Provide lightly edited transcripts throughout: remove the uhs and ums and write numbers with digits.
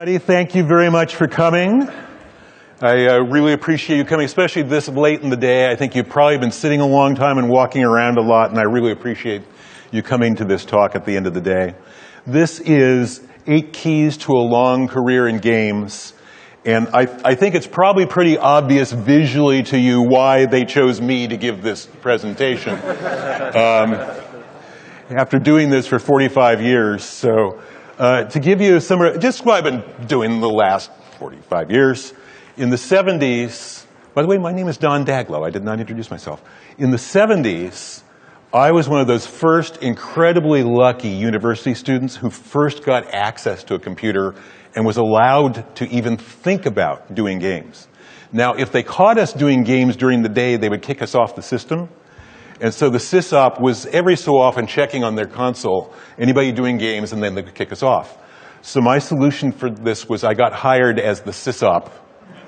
Thank you very much for coming. I really appreciate you coming, especially this late in the day. I think you've probably been sitting a long time and walking around a lot, and I really appreciate you coming to this talk at the end of the day. This is 8 Keys to a Long Career in Games, and I think it's probably pretty obvious visually to you why they chose me to give this presentation. After doing this for 45 years, so to give you just what I've been doing the last 45 years. In the 70s, by the way, my name is Don Daglow. I did not introduce myself. In the 70s, I was one of those first incredibly lucky university students who first got access to a computer and was allowed to even think about doing games. Now, if they caught us doing games during the day, they would kick us off the system. And so the sysop was every so often checking on their console, anybody doing games, and then they would kick us off. So my solution for this was I got hired as the sysop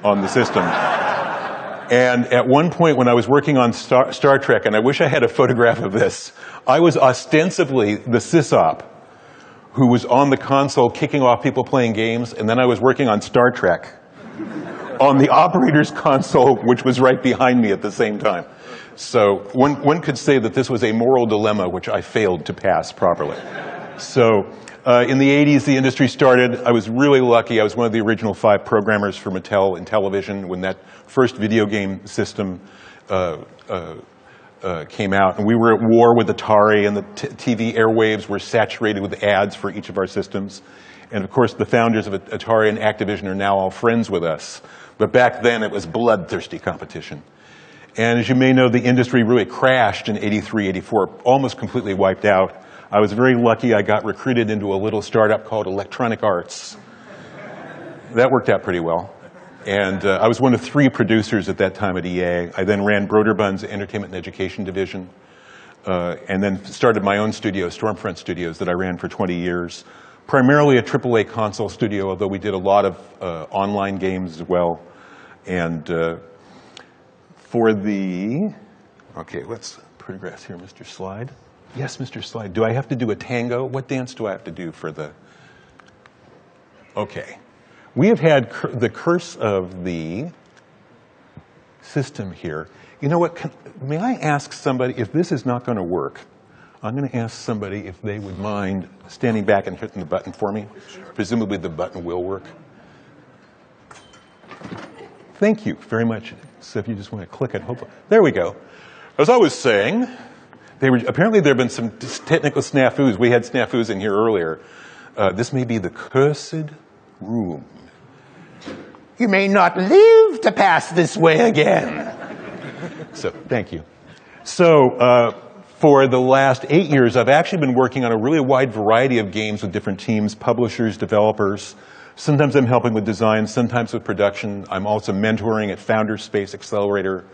on the system. And at one point when I was working on Star Trek, and I wish I had a photograph of this, I was ostensibly the sysop who was on the console kicking off people playing games, and then I was working on Star Trek on the operator's console, which was right behind me at the same time. So one could say that this was a moral dilemma which I failed to pass properly. So in the 80s, the industry started. I was really lucky. I was one of the original 5 programmers for Mattel in television when that first video game system came out. And we were at war with Atari, and the TV airwaves were saturated with ads for each of our systems. And of course, the founders of Atari and Activision are now all friends with us. But back then, it was bloodthirsty competition. And as you may know, the industry really crashed in 83, 84, almost completely wiped out. I was very lucky I got recruited into a little startup called Electronic Arts. That worked out pretty well. And I was one of 3 producers at that time at EA. I then ran Broderbund's Entertainment and Education division, and then started my own studio, Stormfront Studios, that I ran for 20 years. Primarily a AAA console studio, although we did a lot of online games as well. And okay, let's progress here, Mr. Slide. Yes, Mr. Slide. Do I have to do a tango? What dance do I have to do for the... Okay. We have had the curse of the system here. You know what? May I ask somebody, if this is not going to work, I'm going to ask somebody if they would mind standing back and hitting the button for me. Presumably the button will work. Thank you very much. So if you just want to click it, hopefully. There we go. As I was saying, apparently there have been some technical snafus. We had snafus in here earlier. This may be the cursed room. You may not live to pass this way again. So, thank you. So, for the last 8 years, I've actually been working on a really wide variety of games with different teams, publishers, developers. Sometimes I'm helping with design, sometimes with production. I'm also mentoring at Founders Space Accelerator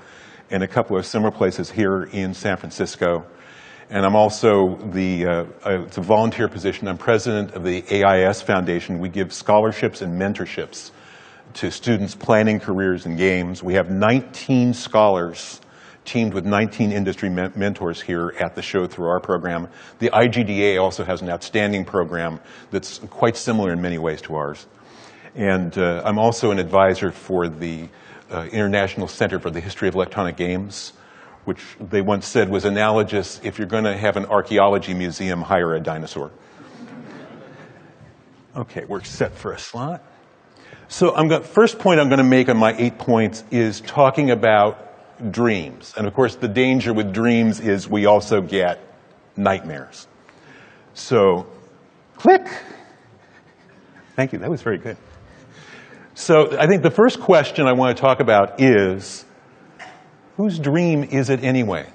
and a couple of similar places here in San Francisco. And I'm also it's a volunteer position. I'm president of the AIS Foundation. We give scholarships and mentorships to students planning careers in games. We have 19 scholars teamed with 19 industry mentors here at the show through our program. The IGDA also has an outstanding program that's quite similar in many ways to ours. And I'm also an advisor for the International Center for the History of Electronic Games, which they once said was analogous: if you're going to have an archaeology museum, hire a dinosaur. Okay, we're set for a slot. So first point I'm going to make on my 8 points is talking about dreams. And of course, the danger with dreams is we also get nightmares. So, click. Thank you, that was very good. So I think the first question I want to talk about is, whose dream is it anyway?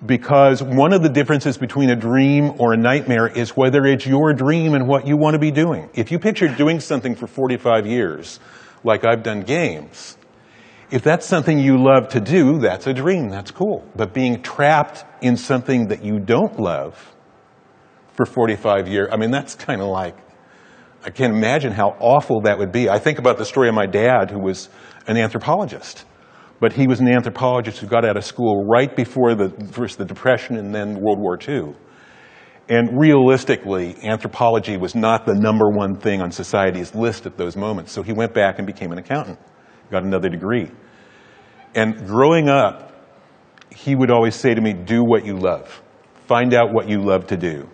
Because one of the differences between a dream or a nightmare is whether it's your dream and what you want to be doing. If you picture doing something for 45 years, like I've done games, if that's something you love to do, that's a dream, that's cool. But being trapped in something that you don't love for 45 years, I mean, that's kind of like, I can't imagine how awful that would be. I think about the story of my dad, who was an anthropologist. But he was an anthropologist who got out of school right before first the Depression and then World War II. And realistically, anthropology was not the #1 thing on society's list at those moments. So he went back and became an accountant, got another degree. And growing up, he would always say to me, do what you love. Find out what you love to do.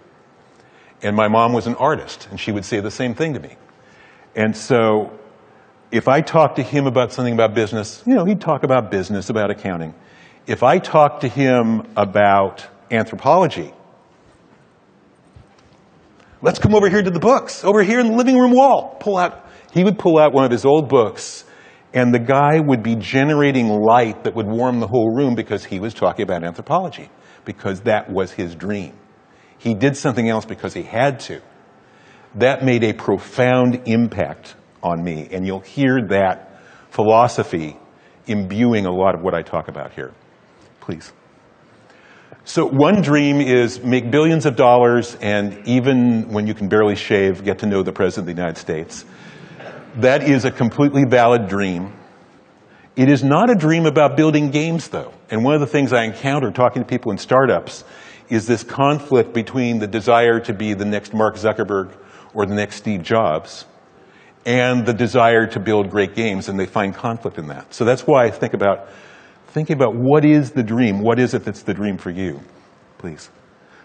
And my mom was an artist, and she would say the same thing to me. And so if I talked to him about something about business, you know, he'd talk about business, about accounting. If I talked to him about anthropology, let's come over here to the books, over here in the living room wall. He would pull out one of his old books, and the guy would be generating light that would warm the whole room because he was talking about anthropology, because that was his dream. He did something else because he had to. That made a profound impact on me, and you'll hear that philosophy imbuing a lot of what I talk about here. Please. So one dream is make billions of dollars, and even when you can barely shave, get to know the President of the United States. That is a completely valid dream. It is not a dream about building games, though. And one of the things I encounter talking to people in startups is this conflict between the desire to be the next Mark Zuckerberg or the next Steve Jobs and the desire to build great games, and they find conflict in that. So that's why I think about thinking about what is the dream? What is it that's the dream for you? Please.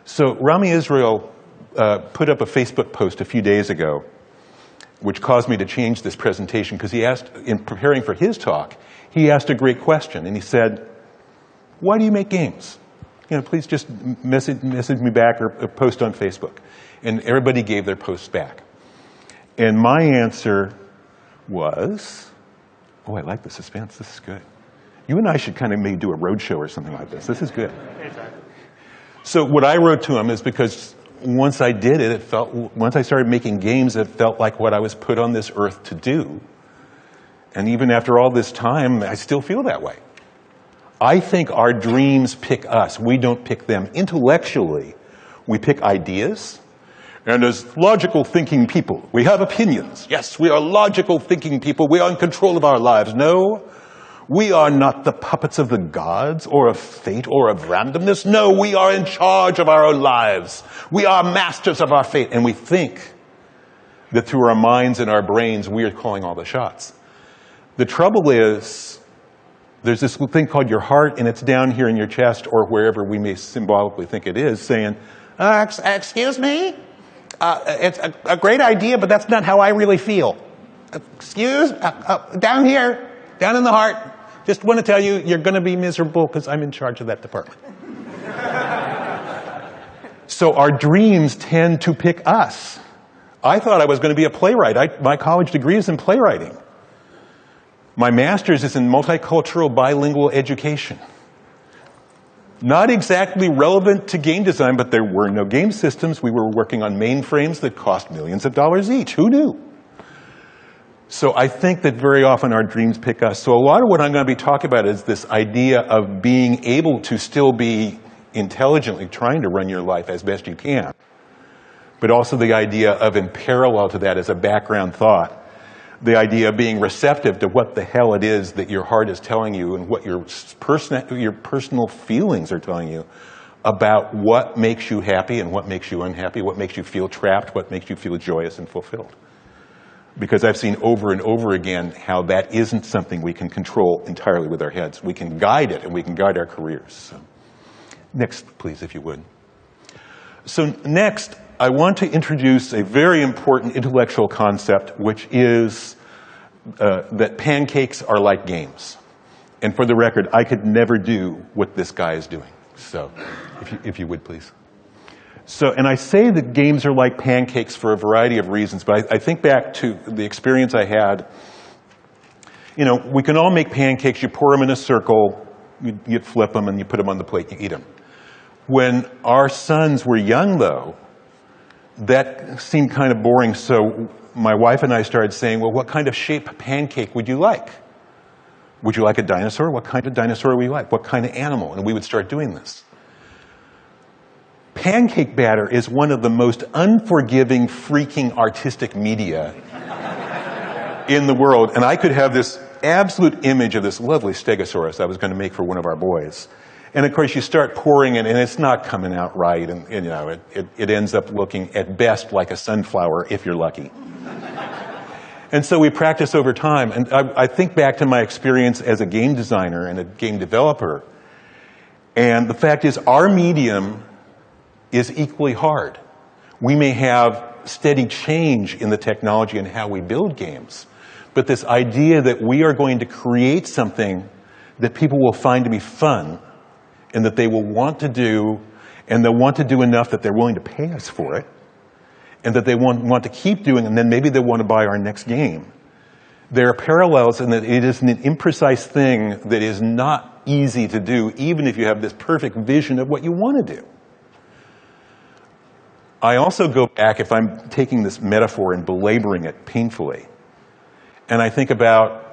So Rami Israel put up a Facebook post a few days ago, which caused me to change this presentation, because he asked, in preparing for his talk, he asked a great question, and he said, why do you make games? You know, please just message me back or post on Facebook. And everybody gave their posts back. And my answer was, oh, I like the suspense. This is good. You and I should kind of maybe do a road show or something like this. This is good. So what I wrote to him is because once I did it, once I started making games, it felt like what I was put on this earth to do. And even after all this time, I still feel that way. I think our dreams pick us. We don't pick them. Intellectually, we pick ideas. And as logical thinking people, we have opinions. Yes, we are logical thinking people. We are in control of our lives. No, we are not the puppets of the gods or of fate or of randomness. No, we are in charge of our own lives. We are masters of our fate. And we think that through our minds and our brains, we are calling all the shots. The trouble is, there's this thing called your heart, and it's down here in your chest or wherever we may symbolically think it is, saying, excuse me? It's a great idea, but that's not how I really feel. Down here, down in the heart, just want to tell you, you're going to be miserable because I'm in charge of that department. So our dreams tend to pick us. I thought I was going to be a playwright. My college degree is in playwriting. My master's is in multicultural bilingual education. Not exactly relevant to game design, but there were no game systems. We were working on mainframes that cost millions of dollars each. Who knew? So I think that very often our dreams pick us. So a lot of what I'm going to be talking about is this idea of being able to still be intelligently trying to run your life as best you can, but also the idea of, in parallel to that as a background thought, the idea of being receptive to what the hell it is that your heart is telling you and what your personal feelings are telling you about what makes you happy and what makes you unhappy, what makes you feel trapped, what makes you feel joyous and fulfilled. Because I've seen over and over again how that isn't something we can control entirely with our heads. We can guide it, and we can guide our careers. So, next, please, if you would. So next, I want to introduce a very important intellectual concept, which is that pancakes are like games. And for the record, I could never do what this guy is doing. So if you would, please. So, and I say that games are like pancakes for a variety of reasons, but I think back to the experience I had. You know, we can all make pancakes. You pour them in a circle, you flip them, and you put them on the plate, you eat them. When our sons were young, though, that seemed kind of boring, so my wife and I started saying, well, what kind of shape pancake would you like? Would you like a dinosaur? What kind of dinosaur would you like? What kind of animal? And we would start doing this. Pancake batter is one of the most unforgiving, freaking artistic media in the world. And I could have this absolute image of this lovely stegosaurus I was going to make for one of our boys. And of course, you start pouring it, and it's not coming out right, and you know, it ends up looking at best like a sunflower if you're lucky. And so we practice over time. And I think back to my experience as a game designer and a game developer. And the fact is, our medium is equally hard. We may have steady change in the technology and how we build games. But this idea that we are going to create something that people will find to be fun and that they will want to do, and they'll want to do enough that they're willing to pay us for it, and that they want to keep doing, and then maybe they'll want to buy our next game. There are parallels in that it is an imprecise thing that is not easy to do, even if you have this perfect vision of what you want to do. I also go back, if I'm taking this metaphor and belaboring it painfully, and I think about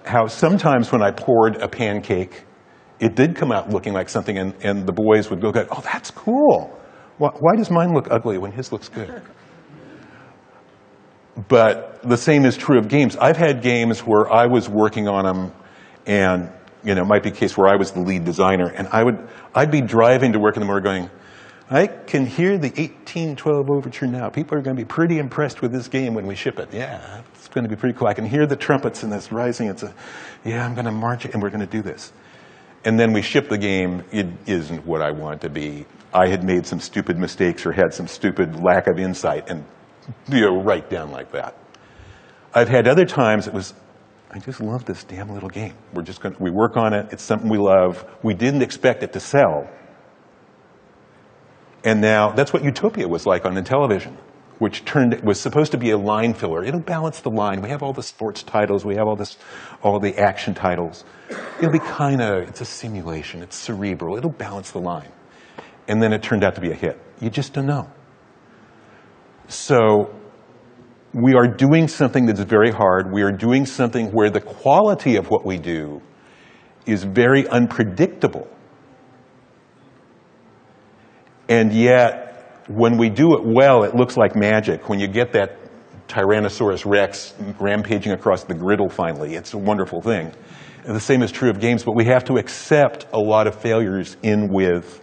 how sometimes when I poured a pancake, it did come out looking like something, and the boys would go, oh, that's cool. Why does mine look ugly when his looks good? But the same is true of games. I've had games where I was working on them, and you know, it might be a case where I was the lead designer, and I'd be driving to work in the morning going, I can hear the 1812 overture now. People are going to be pretty impressed with this game when we ship it. Yeah, it's going to be pretty cool. I can hear the trumpets and this rising. Yeah, I'm going to march it, and we're going to do this. And then we ship the game. It isn't what I want it to be. I had made some stupid mistakes or had some stupid lack of insight, and right down like that. I've had other times it was, I just love this damn little game. We work on it. It's something we love. We didn't expect it to sell. And now, that's what Utopia was like on the television, which was supposed to be a line filler. It'll balance the line. We have all the sports titles. We have all the action titles. It'll be it's a simulation. It's cerebral. It'll balance the line. And then it turned out to be a hit. You just don't know. So we are doing something that's very hard. We are doing something where the quality of what we do is very unpredictable. And yet, when we do it well, it looks like magic. When you get that Tyrannosaurus Rex rampaging across the griddle finally, it's a wonderful thing. And the same is true of games, but we have to accept a lot of failures in with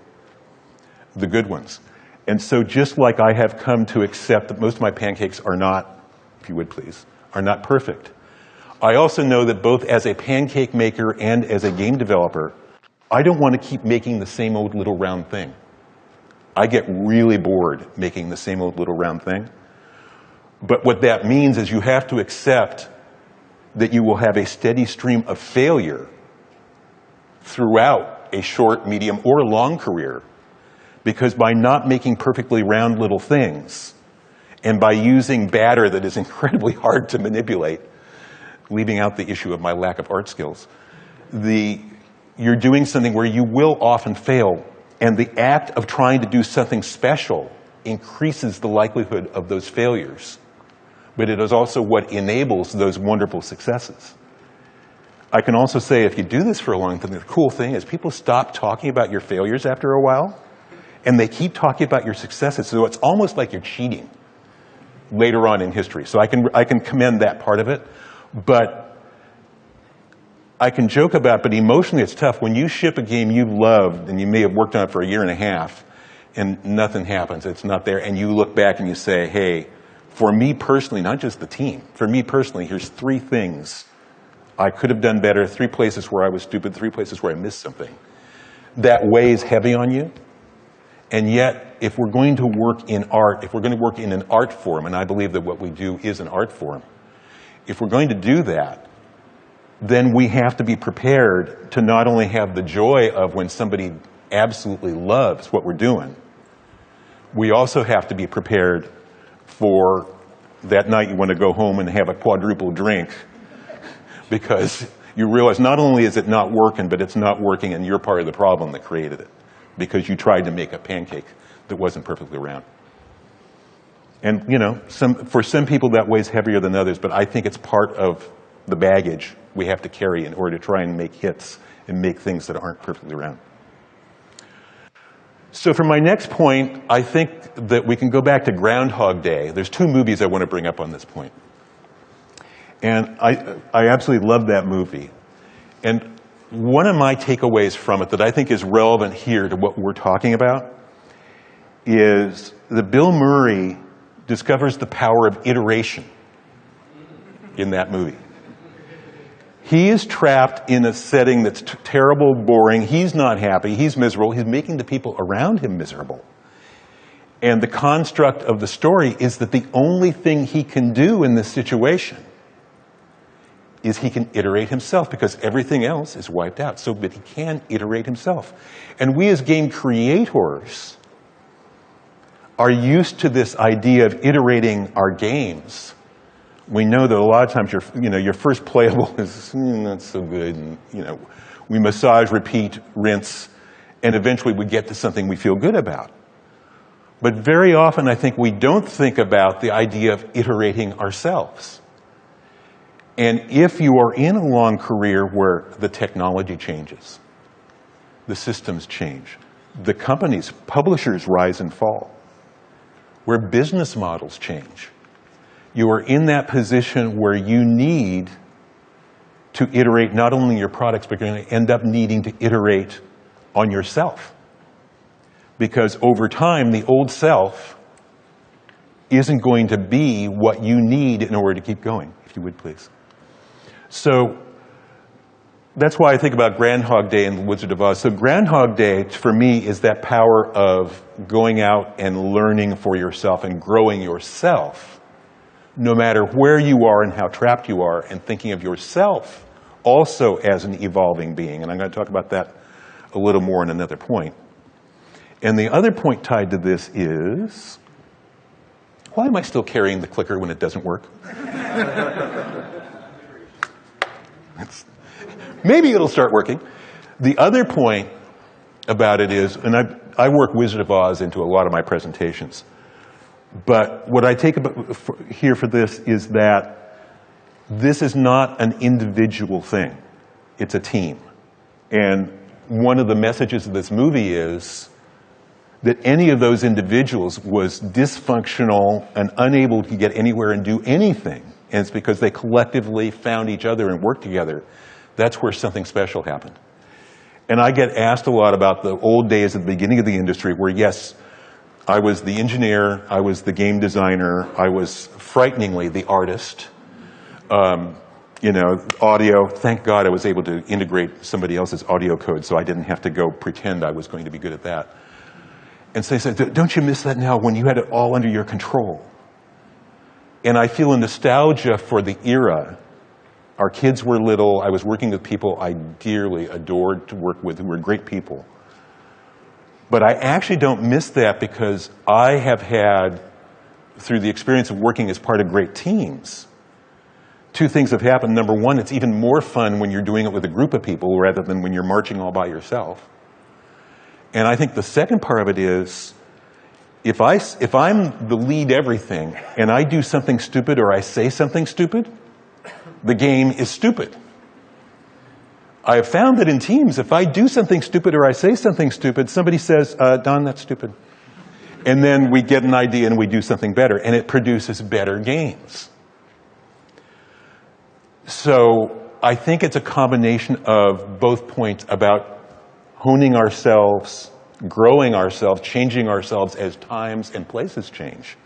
the good ones. And so just like I have come to accept that most of my pancakes are not, if you would please, are not perfect, I also know that both as a pancake maker and as a game developer, I don't want to keep making the same old little round thing. I get really bored making the same old little round thing. But what that means is you have to accept that you will have a steady stream of failure throughout a short, medium, or long career. Because by not making perfectly round little things, and by using batter that is incredibly hard to manipulate, leaving out the issue of my lack of art skills, you're doing something where you will often fail. And the act of trying to do something special increases the likelihood of those failures. But it is also what enables those wonderful successes. I can also say if you do this for a long time, the cool thing is people stop talking about your failures after a while, and they keep talking about your successes. So it's almost like you're cheating later on in history. So I can commend that part of it. But I can joke about it, but emotionally it's tough. When you ship a game you loved, and you may have worked on it for a year and a half, and nothing happens, it's not there, and you look back and you say, hey, for me personally, not just the team, for me personally, here's 3 things I could have done better, 3 places where I was stupid, 3 places where I missed something. That weighs heavy on you. And yet, if we're going to work in art, if we're going to work in an art form, and I believe that what we do is an art form, if we're going to do that, then we have to be prepared to not only have the joy of when somebody absolutely loves what we're doing, we also have to be prepared for that night you want to go home and have a quadruple drink because you realize not only is it not working, but it's not working and you're part of the problem that created it because you tried to make a pancake that wasn't perfectly round. And, you know, for some people that weighs heavier than others, but I think it's part of the baggage we have to carry in order to try and make hits and make things that aren't perfectly round. So for my next point, I think that we can go back to Groundhog Day. There's 2 movies I want to bring up on this point. And I absolutely love that movie. And one of my takeaways from it that I think is relevant here to what we're talking about is that Bill Murray discovers the power of iteration in that movie. He is trapped in a setting that's terrible, boring. He's not happy. He's miserable. He's making the people around him miserable. And the construct of the story is that the only thing he can do in this situation is he can iterate himself, because everything else is wiped out, so that he can iterate himself. And we as game creators are used to this idea of iterating our games. We know that a lot of times your first playable is not so good, and we massage, repeat, rinse, and eventually we get to something we feel good about. But very often I think we don't think about the idea of iterating ourselves. And if you are in a long career where the technology changes, the systems change, the companies, publishers rise and fall, where business models change, you are in that position where you need to iterate not only your products, but you're going to end up needing to iterate on yourself. Because over time, the old self isn't going to be what you need in order to keep going, if you would please. So that's why I think about Groundhog Day and The Wizard of Oz. So Groundhog Day, for me, is that power of going out and learning for yourself and growing yourself, no matter where you are and how trapped you are, and thinking of yourself also as an evolving being. And I'm going to talk about that a little more in another point. And the other point tied to this is, why am I still carrying the clicker when it doesn't work? Maybe it'll start working. The other point about it is, and I work Wizard of Oz into a lot of my presentations, but what I take here for this is that this is not an individual thing. It's a team. And one of the messages of this movie is that any of those individuals was dysfunctional and unable to get anywhere and do anything. And it's because they collectively found each other and worked together. That's where something special happened. And I get asked a lot about the old days at the beginning of the industry where, yes, I was the engineer, I was the game designer, I was frighteningly the artist. Audio, thank God I was able to integrate somebody else's audio code so I didn't have to go pretend I was going to be good at that. And so they said, don't you miss that now when you had it all under your control? And I feel a nostalgia for the era. Our kids were little. I was working with people I dearly adored to work with, who were great people. But I actually don't miss that, because I have had, through the experience of working as part of great teams, two things have happened. Number one, it's even more fun when you're doing it with a group of people rather than when you're marching all by yourself. And I think the second part of it is, if I'm the lead everything and I do something stupid or I say something stupid, the game is stupid. I have found that in teams, if I do something stupid or I say something stupid, somebody says, Don, that's stupid. And then we get an idea and we do something better, and it produces better games. So I think it's a combination of both points about honing ourselves, growing ourselves, changing ourselves as times and places change,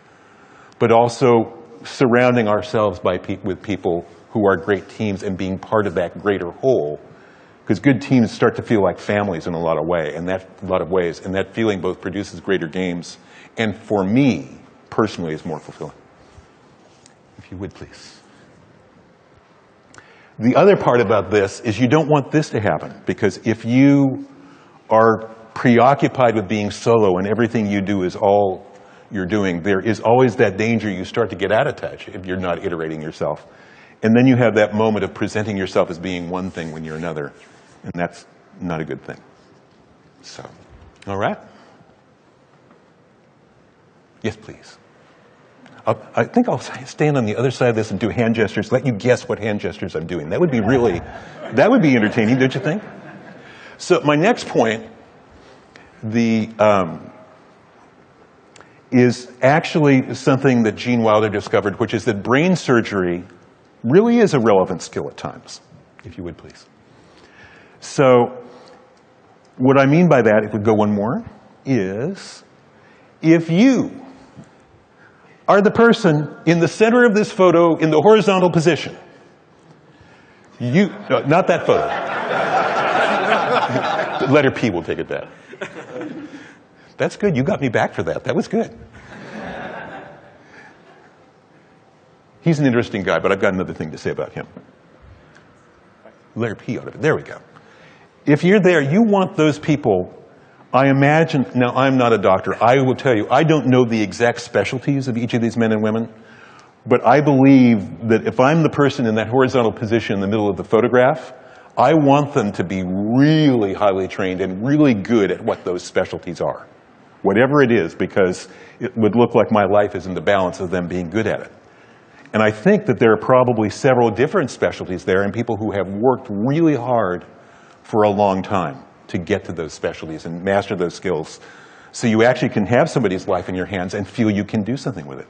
but also surrounding ourselves with people who are great teams and being part of that greater whole. Because good teams start to feel like families in a lot of ways, and that feeling both produces greater games, and for me, personally, is more fulfilling. If you would, please. The other part about this is you don't want this to happen, because if you are preoccupied with being solo and everything you do is all you're doing, there is always that danger you start to get out of touch if you're not iterating yourself. And then you have that moment of presenting yourself as being one thing when you're another. And that's not a good thing. So, all right? Yes, please. I think I'll stand on the other side of this and do hand gestures, let you guess what hand gestures I'm doing. That would be entertaining, don't you think? So my next point is actually something that Gene Wilder discovered, which is that brain surgery really is a relevant skill at times, if you would please. So what I mean by that, if we go one more, is if you are the person in the center of this photo in the horizontal position, no, not that photo. Letter P will take it back. That's good. You got me back for that. That was good. He's an interesting guy, but I've got another thing to say about him. Letter P out of it. There we go. If you're there, you want those people, I imagine, now I'm not a doctor, I will tell you, I don't know the exact specialties of each of these men and women, but I believe that if I'm the person in that horizontal position in the middle of the photograph, I want them to be really highly trained and really good at what those specialties are. Whatever it is, because it would look like my life is in the balance of them being good at it. And I think that there are probably several different specialties there and people who have worked really hard for a long time to get to those specialties and master those skills. So you actually can have somebody's life in your hands and feel you can do something with it.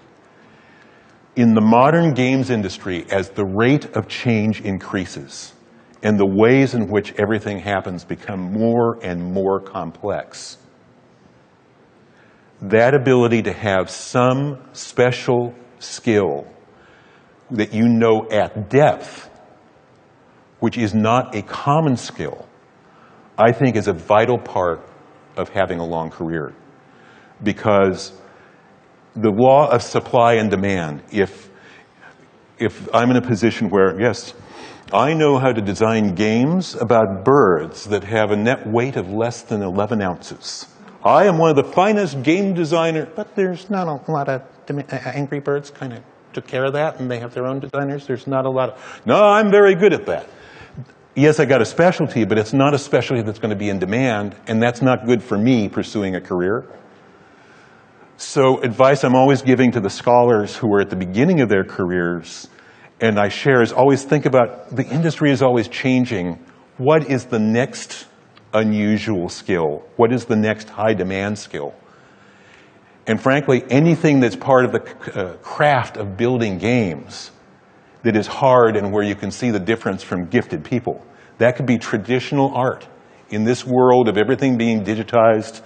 In the modern games industry, as the rate of change increases and the ways in which everything happens become more and more complex, that ability to have some special skill that you know at depth, which is not a common skill, I think is a vital part of having a long career. Because the law of supply and demand, if I'm in a position where, yes, I know how to design games about birds that have a net weight of less than 11 ounces. I am one of the finest game designers, but there's not a lot of Angry Birds kind of took care of that, and they have their own designers. There's not a lot of, no, I'm very good at that. Yes, I got a specialty, but it's not a specialty that's going to be in demand, and that's not good for me pursuing a career. So advice I'm always giving to the scholars who are at the beginning of their careers, and I share, is always think about, the industry is always changing. What is the next unusual skill? What is the next high demand skill? And frankly, anything that's part of the craft of building games that is hard and where you can see the difference from gifted people. That could be traditional art. In this world of everything being digitized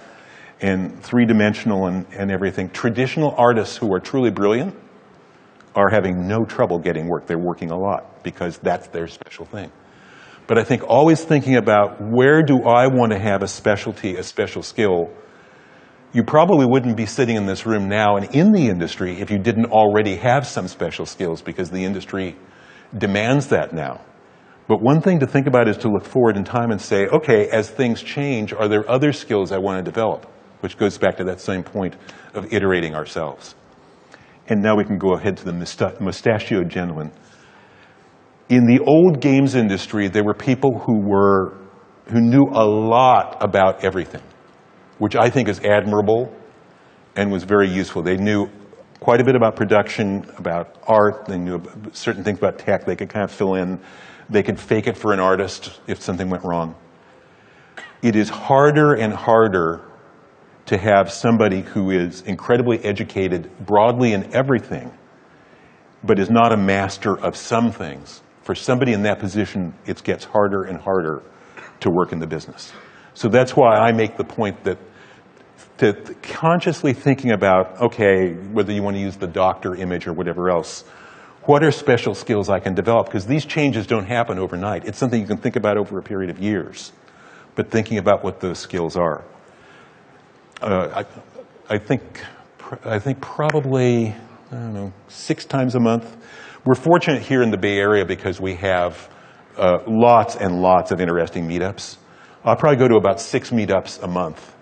and three-dimensional and everything, traditional artists who are truly brilliant are having no trouble getting work. They're working a lot because that's their special thing. But I think always thinking about where do I want to have a specialty, a special skill. You probably wouldn't be sitting in this room now and in the industry if you didn't already have some special skills, because the industry demands that now. But one thing to think about is to look forward in time and say, okay, as things change, are there other skills I want to develop? Which goes back to that same point of iterating ourselves. And now we can go ahead to the mustachioed gentleman. In the old games industry, there were people who knew a lot about everything, which I think is admirable and was very useful. They knew quite a bit about production, about art. They knew certain things about tech. They could kind of fill in. They could fake it for an artist if something went wrong. It is harder and harder to have somebody who is incredibly educated broadly in everything, but is not a master of some things. For somebody in that position, it gets harder and harder to work in the business. So that's why I make the point that consciously thinking about, okay, whether you want to use the doctor image or whatever else, what are special skills I can develop? Because these changes don't happen overnight. It's something you can think about over a period of years, but thinking about what those skills are. I think probably, I don't know, 6 times a month. We're fortunate here in the Bay Area because we have lots and lots of interesting meetups. I'll probably go to about 6 meetups a month,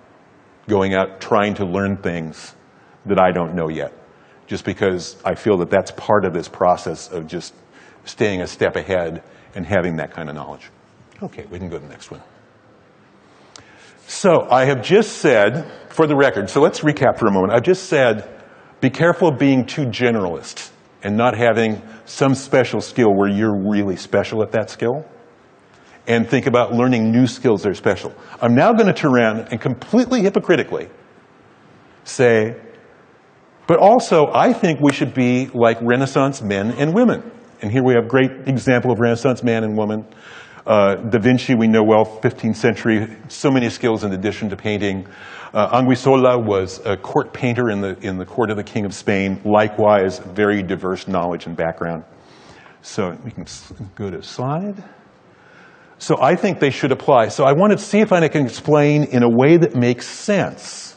going out trying to learn things that I don't know yet, just because I feel that that's part of this process of just staying a step ahead and having that kind of knowledge. Okay, we can go to the next one. So I have just said, for the record, so let's recap for a moment. I've just said, be careful of being too generalist and not having some special skill where you're really special at that skill. And think about learning new skills that are special. I'm now going to turn around and completely hypocritically say, but also I think we should be like Renaissance men and women. And here we have a great example of Renaissance man and woman. Da Vinci, we know well, 15th century, so many skills in addition to painting. Anguissola was a court painter in the court of the King of Spain. Likewise, very diverse knowledge and background. So we can go to slide. So I think they should apply. So I want to see if I can explain in a way that makes sense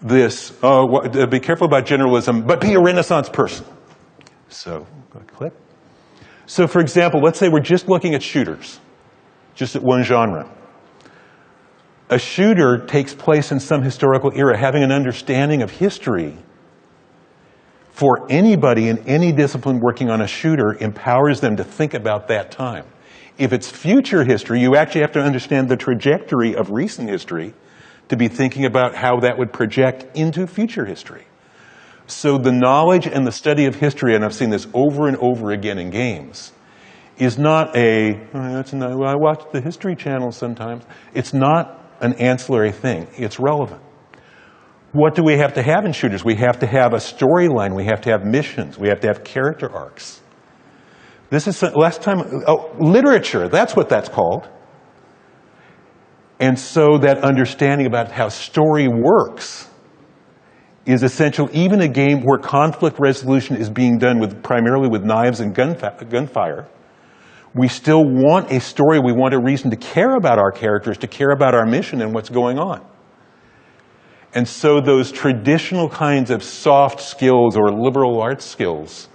this, be careful about generalism, but be a Renaissance person. So go click. So for example, let's say we're just looking at shooters, just at one genre. A shooter takes place in some historical era. Having an understanding of history for anybody in any discipline working on a shooter empowers them to think about that time. If it's future history, you actually have to understand the trajectory of recent history to be thinking about how that would project into future history. So the knowledge and the study of history, and I've seen this over and over again in games, is not I watch the History Channel sometimes. It's not an ancillary thing. It's relevant. What do we have to have in shooters? We have to have a storyline. We have to have missions. We have to have character arcs. This is literature. That's what that's called. And so that understanding about how story works is essential. Even a game where conflict resolution is being done primarily with knives and gunfire, we still want a story. We want a reason to care about our characters, to care about our mission and what's going on. And so those traditional kinds of soft skills or liberal arts skills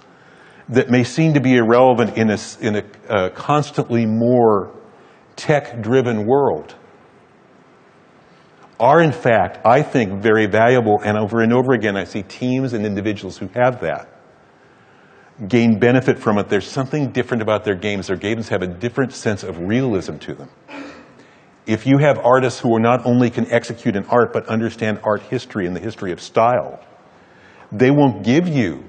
that may seem to be irrelevant in a constantly more tech-driven world are, in fact, I think, very valuable. And over again, I see teams and individuals who have that gain benefit from it. There's something different about their games. Their games have a different sense of realism to them. If you have artists who not only can execute an art, but understand art history and the history of style, they won't give you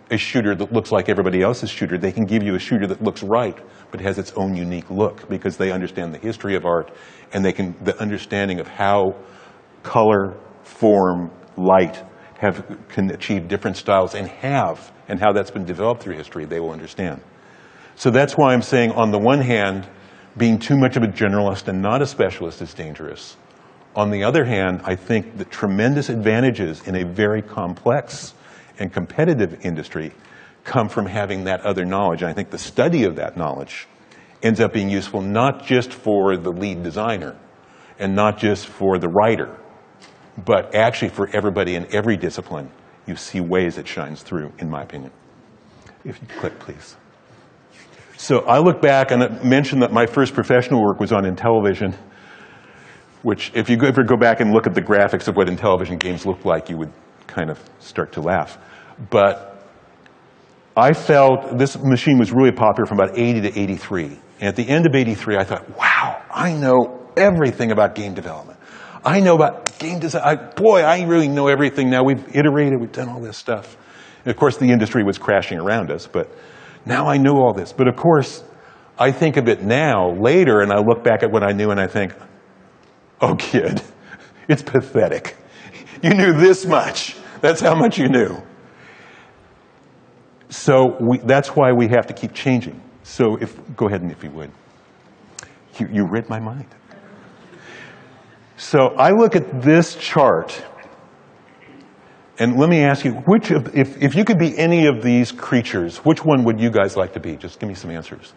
a shooter that looks like everybody else's shooter. They can give you a shooter that looks right, but has its own unique look, because they understand the history of art and the understanding of how color, form, light can achieve different styles and how that's been developed through history, they will understand. So that's why I'm saying, on the one hand, being too much of a generalist and not a specialist is dangerous. On the other hand, I think the tremendous advantages in a very complex and competitive industry come from having that other knowledge. And I think the study of that knowledge ends up being useful not just for the lead designer and not just for the writer, but actually for everybody in every discipline. You see ways it shines through, in my opinion. If you click, please. So I look back and I mentioned that my first professional work was on Intellivision, which if you ever go back and look at the graphics of what Intellivision games looked like, you would kind of start to laugh. But I felt this machine was really popular from about 80 to 83. And at the end of 83, I thought, wow, I know everything about game development. I know about game design. Boy, I really know everything now. We've iterated, we've done all this stuff. And of course, the industry was crashing around us, but now I know all this. But of course, I think of it now, later, and I look back at what I knew and I think, oh, kid, it's pathetic. You knew this much. That's how much you knew. So that's why we have to keep changing. So go ahead, and if you would. You read my mind. So I look at this chart, and let me ask you, if you could be any of these creatures, which one would you guys like to be? Just give me some answers.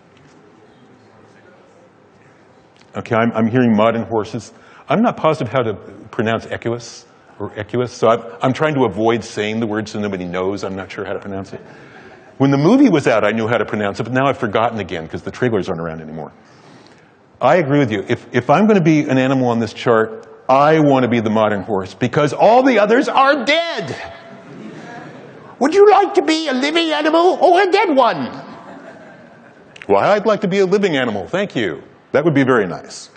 Okay, I'm hearing modern horses. I'm not positive how to pronounce Equus, so I'm trying to avoid saying the word so nobody knows. I'm not sure how to pronounce it. When the movie was out, I knew how to pronounce it, but now I've forgotten again because the trailers aren't around anymore. I agree with you. If I'm going to be an animal on this chart, I want to be the modern horse because all the others are dead. Would you like to be a living animal or a dead one? Well, I'd like to be a living animal. Thank you. That would be very nice.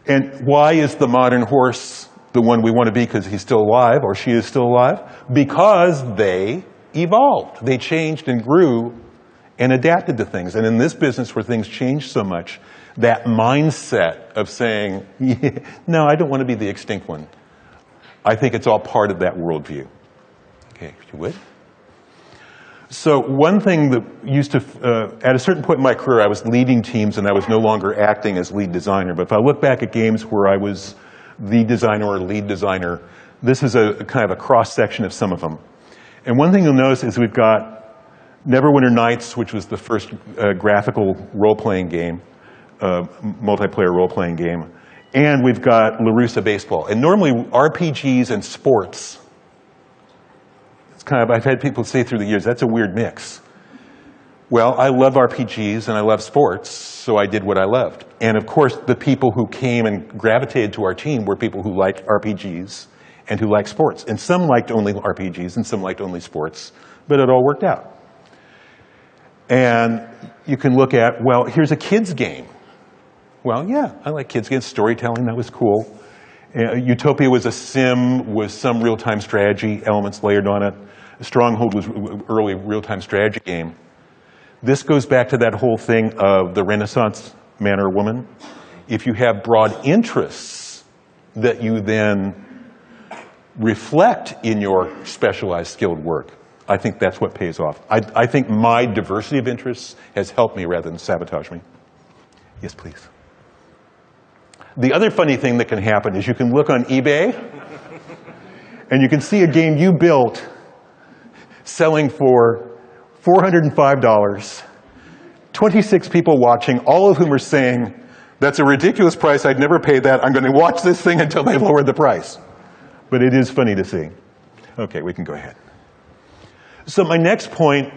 And why is the modern horse the one we want to be? Because he's still alive or she is still alive? Because they evolved. They changed and grew and adapted to things. And in this business where things change so much, that mindset of saying, yeah, no, I don't want to be the extinct one, I think it's all part of that worldview. Okay, if you would. So one thing that used to, at a certain point in my career, I was leading teams and I was no longer acting as lead designer. But if I look back at games where I was the designer or lead designer, this is a kind of a cross-section of some of them. And one thing you'll notice is we've got Neverwinter Nights, which was the first graphical role-playing game, multiplayer role-playing game. And we've got LaRussa Baseball. And normally RPGs and sports, it's kind of, I've had people say through the years, that's a weird mix. Well, I love RPGs and I love sports, so I did what I loved. And of course, the people who came and gravitated to our team were people who liked RPGs and who liked sports. And some liked only RPGs and some liked only sports, but it all worked out. And you can look at, well, here's a kid's game. Well, yeah, I like kids' games. Storytelling, that was cool. Utopia was a sim with some real-time strategy elements layered on it. Stronghold was an early real-time strategy game. This goes back to that whole thing of the Renaissance man or woman. If you have broad interests that you then reflect in your specialized skilled work, I think that's what pays off. I think my diversity of interests has helped me rather than sabotage me. Yes, please. The other funny thing that can happen is you can look on eBay and you can see a game you built selling for $405, 26 people watching, all of whom are saying, that's a ridiculous price, I'd never pay that, I'm going to watch this thing until they lower the price. But it is funny to see. Okay, we can go ahead. So my next point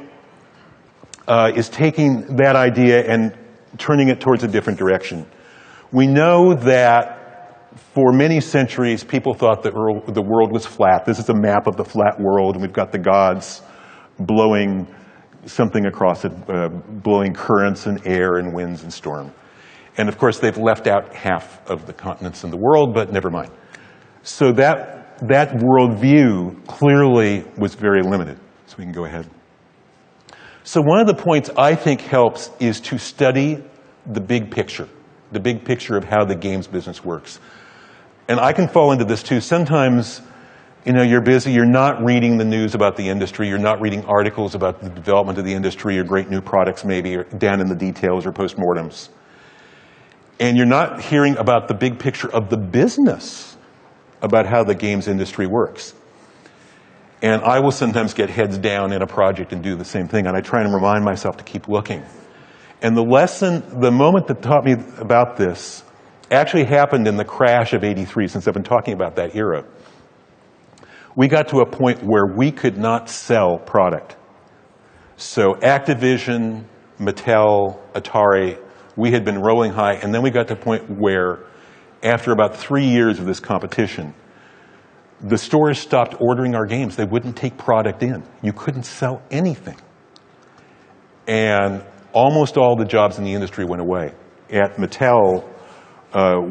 is taking that idea and turning it towards a different direction. We know that for many centuries, people thought that the world was flat. This is a map of the flat world, and we've got the gods blowing something across it, blowing currents and air and winds and storm. And of course, they've left out half of the continents in the world, but never mind. So that worldview clearly was very limited. So we can go ahead. So one of the points I think helps is to study the big picture of how the games business works. And I can fall into this too. Sometimes, you're busy, you're not reading the news about the industry, you're not reading articles about the development of the industry or great new products maybe, or down in the details or postmortems. And you're not hearing about the big picture of the business, about how the games industry works. And I will sometimes get heads down in a project and do the same thing, and I try and remind myself to keep looking. And the moment that taught me about this actually happened in the crash of '83, since I've been talking about that era. We got to a point where we could not sell product. So Activision, Mattel, Atari, we had been rolling high, and then we got to a point where, after about 3 years of this competition, the stores stopped ordering our games. They wouldn't take product in. You couldn't sell anything. And almost all the jobs in the industry went away. At Mattel,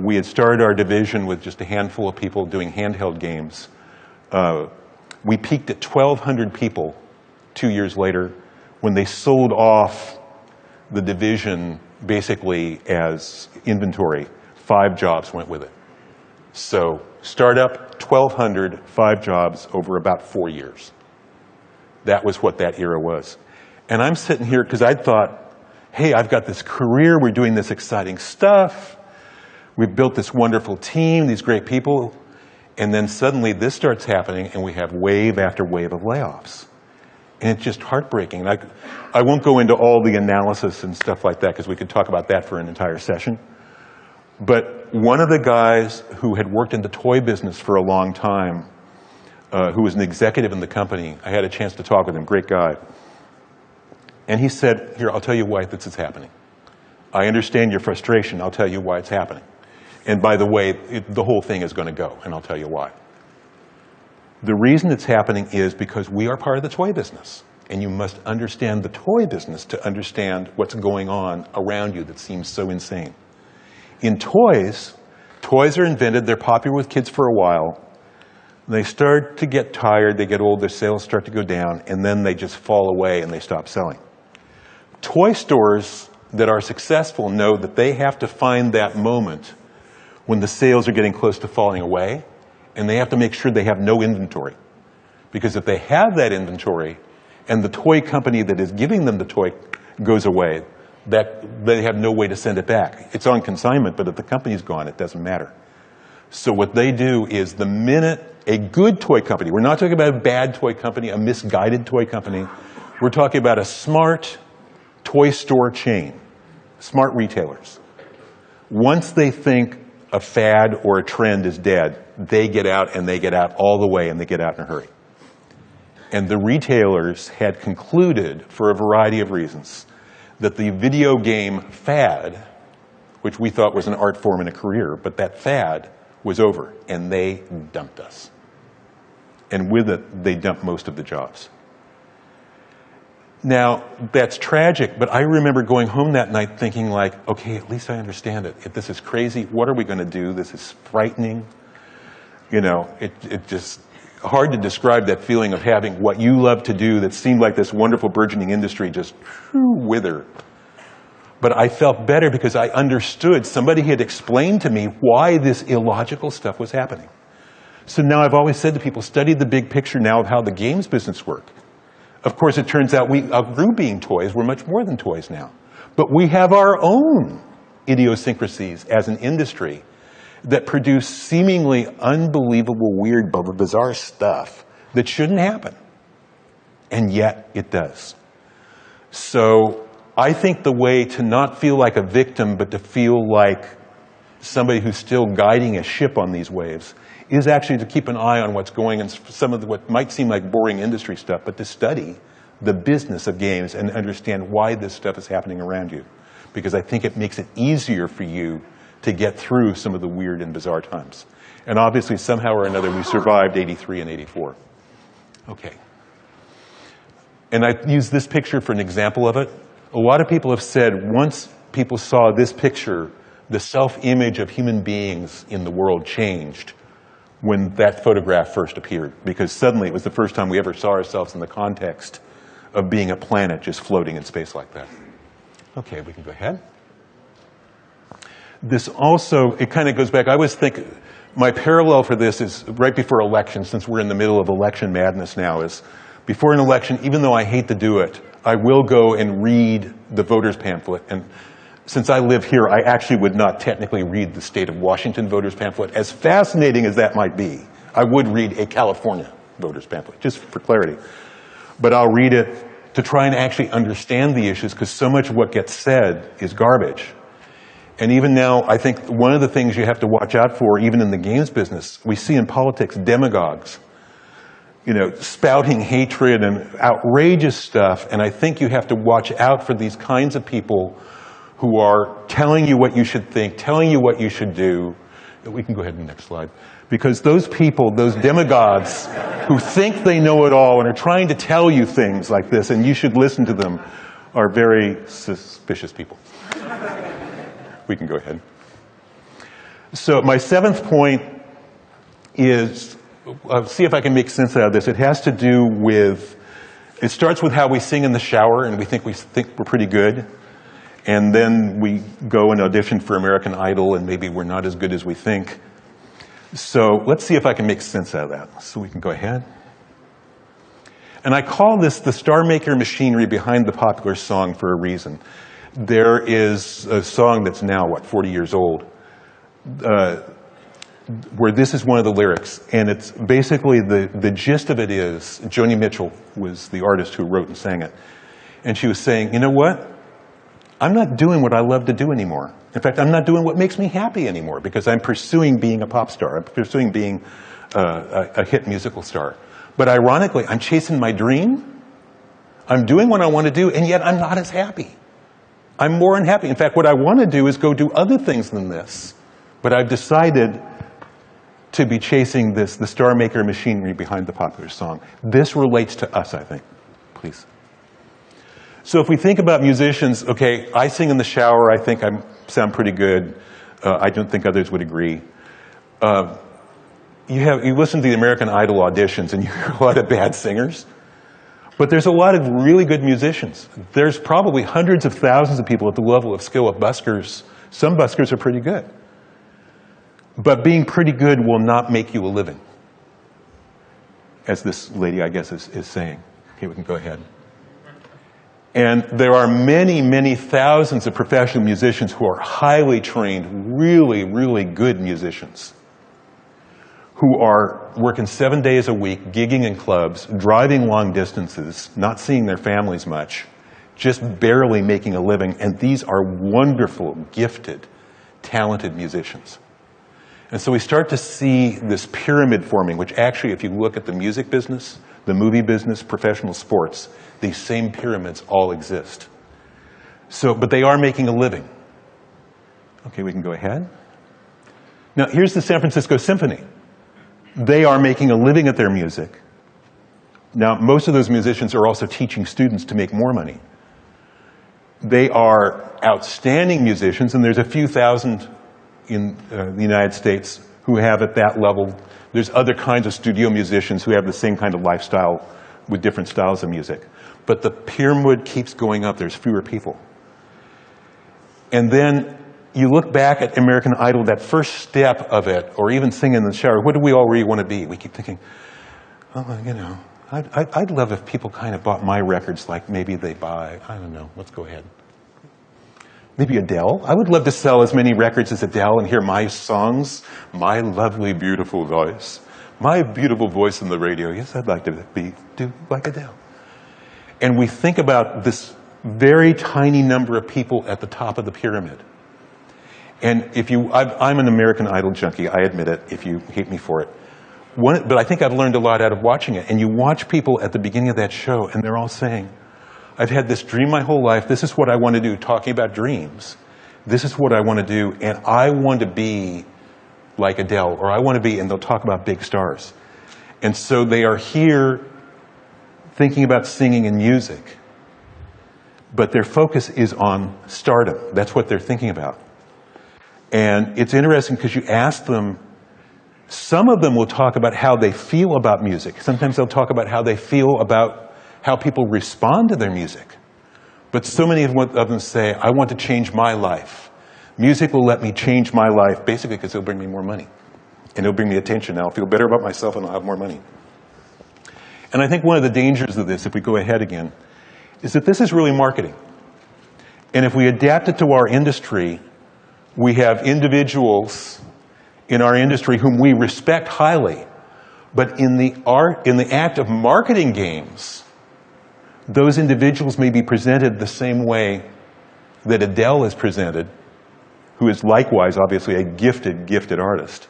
we had started our division with just a handful of people doing handheld games. We peaked at 1,200 people 2 years later when they sold off the division basically as inventory. 5 jobs went with it. So startup, 1,200, 5 jobs over about 4 years. That was what that era was. And I'm sitting here because I thought, hey, I've got this career, we're doing this exciting stuff, we've built this wonderful team, these great people, and then suddenly this starts happening and we have wave after wave of layoffs. And it's just heartbreaking. I won't go into all the analysis and stuff like that because we could talk about that for an entire session. But one of the guys who had worked in the toy business for a long time, who was an executive in the company, I had a chance to talk with him, great guy. And he said, here, I'll tell you why this is happening. I understand your frustration. I'll tell you why it's happening. And by the way, the whole thing is going to go, and I'll tell you why. The reason it's happening is because we are part of the toy business. And you must understand the toy business to understand what's going on around you that seems so insane. In toys are invented, they're popular with kids for a while. They start to get tired, they get old, their sales start to go down, and then they just fall away and they stop selling. Toy stores that are successful know that they have to find that moment when the sales are getting close to falling away, and they have to make sure they have no inventory. Because if they have that inventory, and the toy company that is giving them the toy goes away, that they have no way to send it back. It's on consignment, but if the company's gone, it doesn't matter. So what they do is the minute a good toy company, we're not talking about a bad toy company, a misguided toy company, we're talking about a smart toy store chain, smart retailers. Once they think a fad or a trend is dead, they get out, and they get out all the way, and they get out in a hurry. And the retailers had concluded, for a variety of reasons, that the video game fad, which we thought was an art form and a career, but that fad was over, and they dumped us. And with it, they dumped most of the jobs. Now, that's tragic, but I remember going home that night thinking like, okay, at least I understand it. If this is crazy, what are we going to do? This is frightening. You know, it just hard to describe that feeling of having what you love to do that seemed like this wonderful burgeoning industry just wither. But I felt better because I understood, somebody had explained to me why this illogical stuff was happening. So now I've always said to people, study the big picture now of how the games business work. Of course, it turns out we outgrew being toys. We're much more than toys now. But we have our own idiosyncrasies as an industry that produce seemingly unbelievable, weird, bizarre stuff that shouldn't happen. And yet it does. So I think the way to not feel like a victim, but to feel like somebody who's still guiding a ship on these waves, is actually to keep an eye on what's going on, some of what might seem like boring industry stuff, but to study the business of games and understand why this stuff is happening around you. Because I think it makes it easier for you to get through some of the weird and bizarre times. And obviously, somehow or another, we survived 83 and 84. Okay. And I use this picture for an example of it. A lot of people have said once people saw this picture, the self-image of human beings in the world changed when that photograph first appeared, because suddenly it was the first time we ever saw ourselves in the context of being a planet just floating in space like that. Okay, we can go ahead. This also, it kind of goes back, I always think my parallel for this is right before election, since we're in the middle of election madness now, is before an election, even though I hate to do it, I will go and read the voters pamphlet. And since I live here, I actually would not technically read the state of Washington voters pamphlet. As fascinating as that might be, I would read a California voters pamphlet, just for clarity. But I'll read it to try and actually understand the issues, because so much of what gets said is garbage. And even now, I think one of the things you have to watch out for, even in the games business, we see in politics demagogues, you know, spouting hatred and outrageous stuff. And I think you have to watch out for these kinds of people who are telling you what you should think, telling you what you should do. We can go ahead to the next slide. Because those people, those demagogues who think they know it all and are trying to tell you things like this, and you should listen to them, are very suspicious people. We can go ahead. So my seventh point is, see if I can make sense out of this. It has to do with, it starts with how we sing in the shower, and we think we're pretty good. And then we go and audition for American Idol, and maybe we're not as good as we think. So let's see if I can make sense out of that. So we can go ahead. And I call this the star maker machinery behind the popular song for a reason. There is a song that's now, 40 years old, where this is one of the lyrics. And it's basically, the gist of it is, Joni Mitchell was the artist who wrote and sang it. And she was saying, you know what? I'm not doing what I love to do anymore. In fact, I'm not doing what makes me happy anymore, because I'm pursuing being a pop star. I'm pursuing being a hit musical star. But ironically, I'm chasing my dream. I'm doing what I want to do, and yet I'm not as happy. I'm more unhappy. In fact, what I want to do is go do other things than this. But I've decided to be chasing the star maker machinery behind the popular song. This relates to us, I think. Please. So if we think about musicians, okay, I sing in the shower. I think I sound pretty good. I don't think others would agree. You listen to the American Idol auditions, and you hear a lot of bad singers. But there's a lot of really good musicians. There's probably hundreds of thousands of people at the level of skill of buskers. Some buskers are pretty good. But being pretty good will not make you a living, as this lady, I guess, is saying. Okay, we can go ahead. And there are many, many thousands of professional musicians who are highly trained, really, really good musicians, who are working 7 days a week, gigging in clubs, driving long distances, not seeing their families much, just barely making a living. And these are wonderful, gifted, talented musicians. And so we start to see this pyramid forming, which actually, if you look at the music business, the movie business, professional sports, these same pyramids all exist. So, but they are making a living. Okay, we can go ahead. Now, here's the San Francisco Symphony. They are making a living at their music. Now, most of those musicians are also teaching students to make more money. They are outstanding musicians, and there's a few thousand in the United States who have at that level. There's other kinds of studio musicians who have the same kind of lifestyle with different styles of music. But the pyramid keeps going up. There's fewer people. And then you look back at American Idol, that first step of it, or even Singing in the Shower, what do we all really want to be? We keep thinking, oh, you know, I'd love if people kind of bought my records like maybe they buy, I don't know, let's go ahead. Maybe Adele. I would love to sell as many records as Adele and hear my songs, my lovely, beautiful voice, my beautiful voice on the radio. Yes, I'd like to do like Adele. And we think about this very tiny number of people at the top of the pyramid. And I'm an American Idol junkie, I admit it, if you hate me for it. But I think I've learned a lot out of watching it. And you watch people at the beginning of that show, and they're all saying, I've had this dream my whole life. This is what I want to do, talking about dreams. This is what I want to do, and I want to be like Adele, or I want to be, and they'll talk about big stars. And so they are here thinking about singing and music, but their focus is on stardom. That's what they're thinking about. And it's interesting because you ask them, some of them will talk about how they feel about music. Sometimes they'll talk about how they feel about how people respond to their music. But so many of them say, I want to change my life. Music will let me change my life, basically because it'll bring me more money. And it'll bring me attention. I'll feel better about myself and I'll have more money. And I think one of the dangers of this, if we go ahead again, is that this is really marketing. And if we adapt it to our industry, we have individuals in our industry whom we respect highly, but in the act of marketing games, those individuals may be presented the same way that Adele is presented, who is likewise, obviously, a gifted, gifted artist.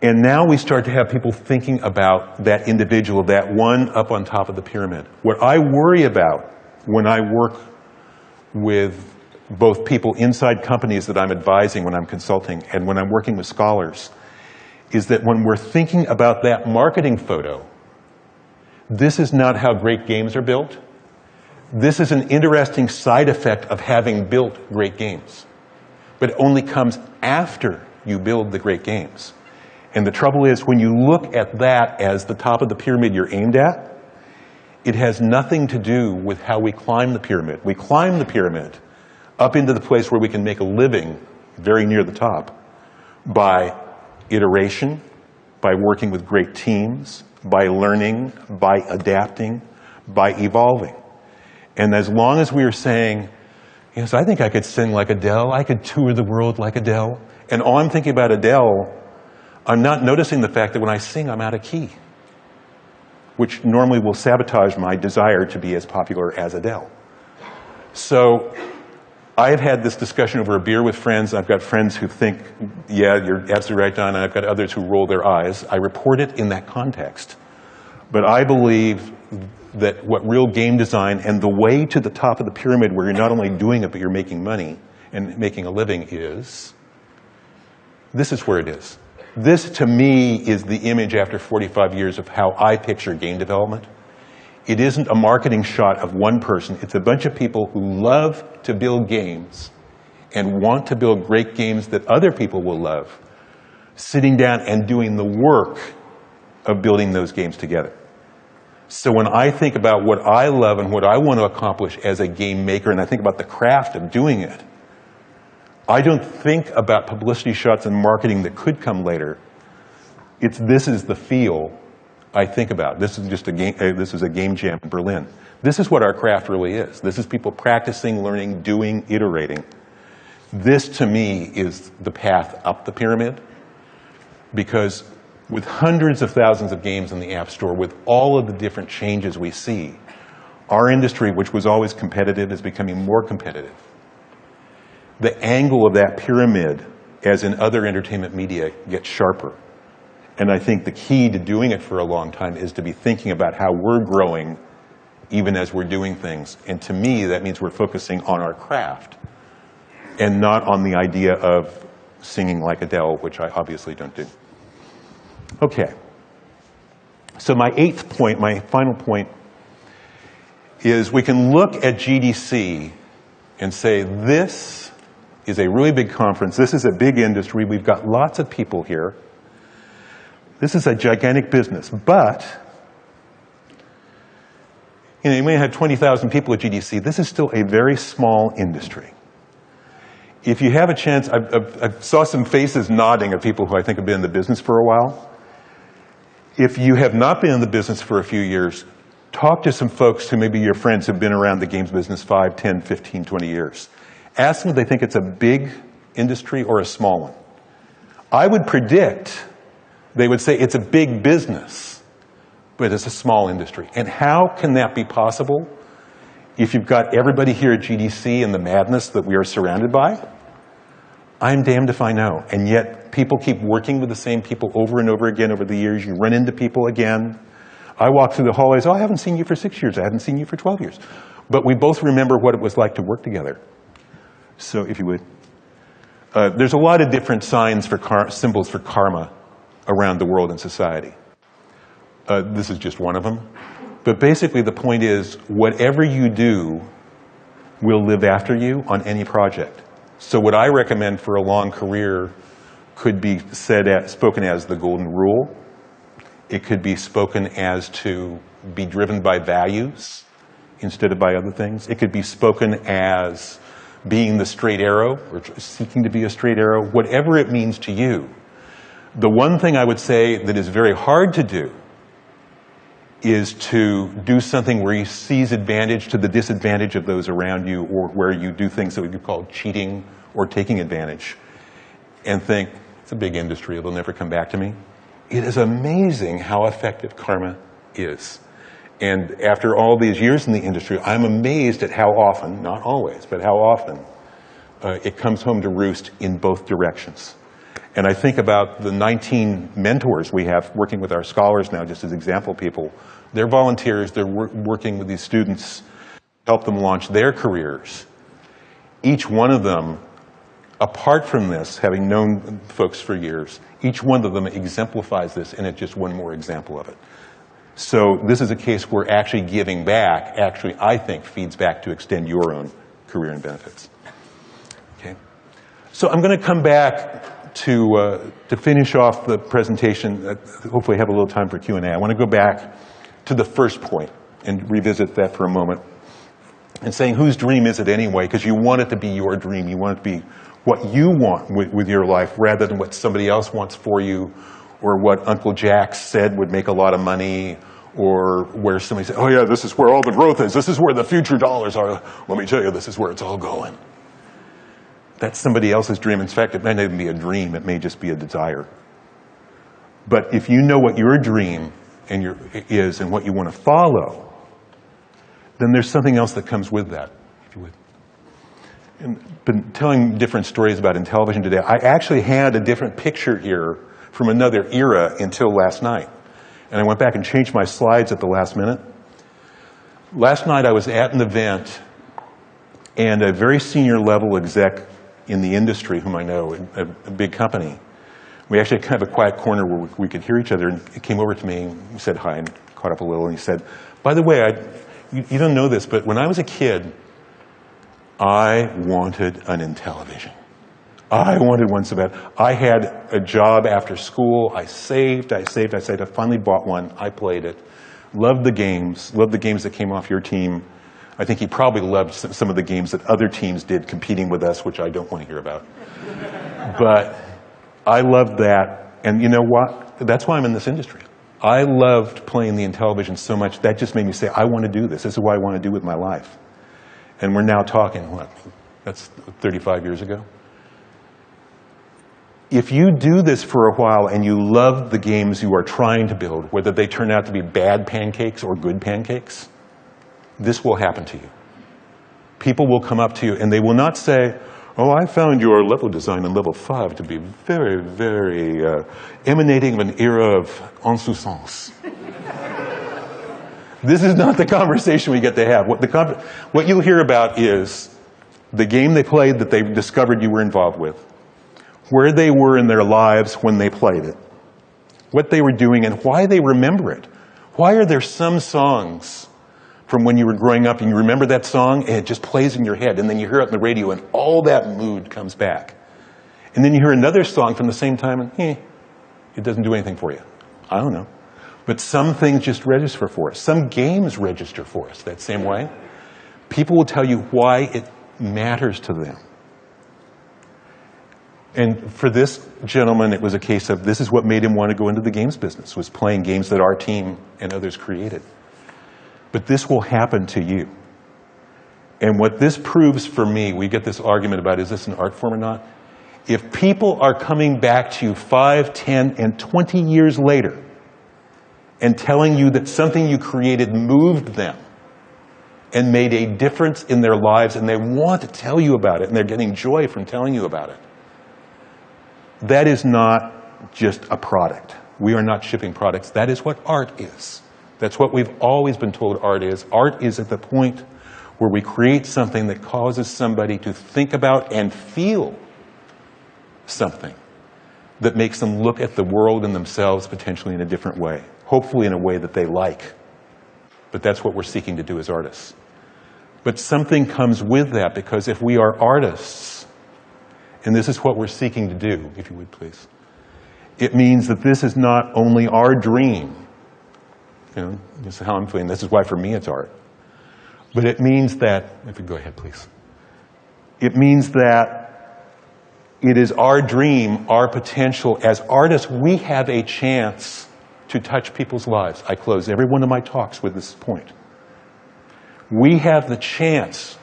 And now we start to have people thinking about that individual, that one up on top of the pyramid. What I worry about when I work with both people inside companies that I'm advising when I'm consulting and when I'm working with scholars is that when we're thinking about that marketing photo, this is not how great games are built. This is an interesting side effect of having built great games. But it only comes after you build the great games. And the trouble is, when you look at that as the top of the pyramid you're aimed at, it has nothing to do with how we climb the pyramid. We climb the pyramid up into the place where we can make a living very near the top by iteration, by working with great teams, by learning, by adapting, by evolving. And as long as we are saying, yes, I think I could sing like Adele, I could tour the world like Adele, and all I'm thinking about Adele, I'm not noticing the fact that when I sing, I'm out of key, which normally will sabotage my desire to be as popular as Adele. So I've had this discussion over a beer with friends. I've got friends who think, yeah, you're absolutely right, Don, and I've got others who roll their eyes. I report it in that context. But I believe that what real game design and the way to the top of the pyramid where you're not only doing it, but you're making money and making a living is, this is where it is. This, to me, is the image after 45 years of how I picture game development. It isn't a marketing shot of one person. It's a bunch of people who love to build games and want to build great games that other people will love, sitting down and doing the work of building those games together. So when I think about what I love and what I want to accomplish as a game maker, and I think about the craft of doing it, I don't think about publicity shots and marketing that could come later. This is the feel I think about. This is just a game. This is a game jam in Berlin. This is what our craft really is. This is people practicing, learning, doing, iterating. This, to me, is the path up the pyramid, because with hundreds of thousands of games in the App Store, with all of the different changes we see, our industry, which was always competitive, is becoming more competitive. The angle of that pyramid, as in other entertainment media, gets sharper. And I think the key to doing it for a long time is to be thinking about how we're growing even as we're doing things. And to me, that means we're focusing on our craft and not on the idea of singing like Adele, which I obviously don't do. Okay. So my eighth point, my final point, is we can look at GDC and say, this is a really big conference. This is a big industry. We've got lots of people here. This is a gigantic business. But, you may have 20,000 people at GDC. This is still a very small industry. If you have a chance, I saw some faces nodding of people who I think have been in the business for a while. If you have not been in the business for a few years, talk to some folks who may be your friends who have been around the games business 5, 10, 15, 20 years. Ask them if they think it's a big industry or a small one. I would predict they would say it's a big business, but it's a small industry. And how can that be possible if you've got everybody here at GDC and the madness that we are surrounded by? I'm damned if I know. And yet people keep working with the same people over and over again over the years. You run into people again. I walk through the hallways, I haven't seen you for 6 years. I haven't seen you for 12 years. But we both remember what it was like to work together. So if you would. There's a lot of different signs for symbols for karma around the world and society. This is just one of them. But basically the point is, whatever you do will live after you on any project. So what I recommend for a long career could be spoken as the golden rule. It could be spoken as to be driven by values instead of by other things. It could be spoken as being the straight arrow or seeking to be a straight arrow, whatever it means to you. The one thing I would say that is very hard to do is to do something where you seize advantage to the disadvantage of those around you, or where you do things that we could call cheating or taking advantage, and think, it's a big industry, it'll never come back to me. It is amazing how effective karma is. And after all these years in the industry, I'm amazed at how often, not always, but how often it comes home to roost in both directions. And I think about the 19 mentors we have working with our scholars now, just as example people. They're volunteers, they're working with these students, help them launch their careers. Each one of them, apart from this, having known folks for years, each one of them exemplifies this, and it's just one more example of it. So this is a case where actually giving back, actually, I think, feeds back to extend your own career and benefits. Okay. So I'm going to come back to finish off the presentation. Hopefully have a little time for Q&A. I want to go back to the first point and revisit that for a moment. And saying, whose dream is it anyway? Because you want it to be your dream. You want it to be what you want with your life, rather than what somebody else wants for you, or what Uncle Jack said would make a lot of money, or where somebody said, oh yeah, this is where all the growth is. This is where the future dollars are. Let me tell you, this is where it's all going. That's somebody else's dream. In fact, it may not even be a dream. It may just be a desire. But if you know what your dream is and what you want to follow, then there's something else that comes with that, if you would. And been telling different stories about in television today. I actually had a different picture here from another era until last night. And I went back and changed my slides at the last minute. Last night I was at an event, and a very senior level exec in the industry whom I know, a big company, we actually had kind of a quiet corner where we could hear each other, and he came over to me and he said hi and caught up a little, and he said, by the way, you don't know this, but when I was a kid, I wanted an Intellivision. I wanted one so bad. I had a job after school. I saved. I finally bought one. I played it. Loved the games that came off your team. I think he probably loved some of the games that other teams did competing with us, which I don't want to hear about. But I loved that. And you know what? That's why I'm in this industry. I loved playing the Intellivision so much, that just made me say, I want to do this. This is what I want to do with my life. And we're now talking, what, that's 35 years ago? If you do this for a while and you love the games you are trying to build, whether they turn out to be bad pancakes or good pancakes, this will happen to you. People will come up to you and they will not say, oh, I found your level design in level 5 to be very, very emanating of an era of insouciance. This is not the conversation we get to have. What you'll hear about is the game they played that they discovered you were involved with, where they were in their lives when they played it, what they were doing, and why they remember it. Why are there some songs from when you were growing up and you remember that song and it just plays in your head, and then you hear it on the radio and all that mood comes back. And then you hear another song from the same time and it doesn't do anything for you. I don't know. But some things just register for us. Some games register for us that same way. People will tell you why it matters to them. And for this gentleman, it was a case of this is what made him want to go into the games business, was playing games that our team and others created. But this will happen to you. And what this proves for me, we get this argument about is this an art form or not? If people are coming back to you 5, 10, and 20 years later and telling you that something you created moved them and made a difference in their lives, and they want to tell you about it, and they're getting joy from telling you about it, that is not just a product. We are not shipping products. That is what art is. That's what we've always been told art is. Art is at the point where we create something that causes somebody to think about and feel something that makes them look at the world and themselves potentially in a different way, hopefully in a way that they like. But that's what we're seeking to do as artists. But something comes with that, because if we are artists, and this is what we're seeking to do, if you would please, it means that this is not only our dream. You know, this is how I'm feeling. This is why for me it's art. But it means that, if you go ahead please, it means that it is our dream, our potential. As artists, we have a chance to touch people's lives. I close every one of my talks with this point. We have the chance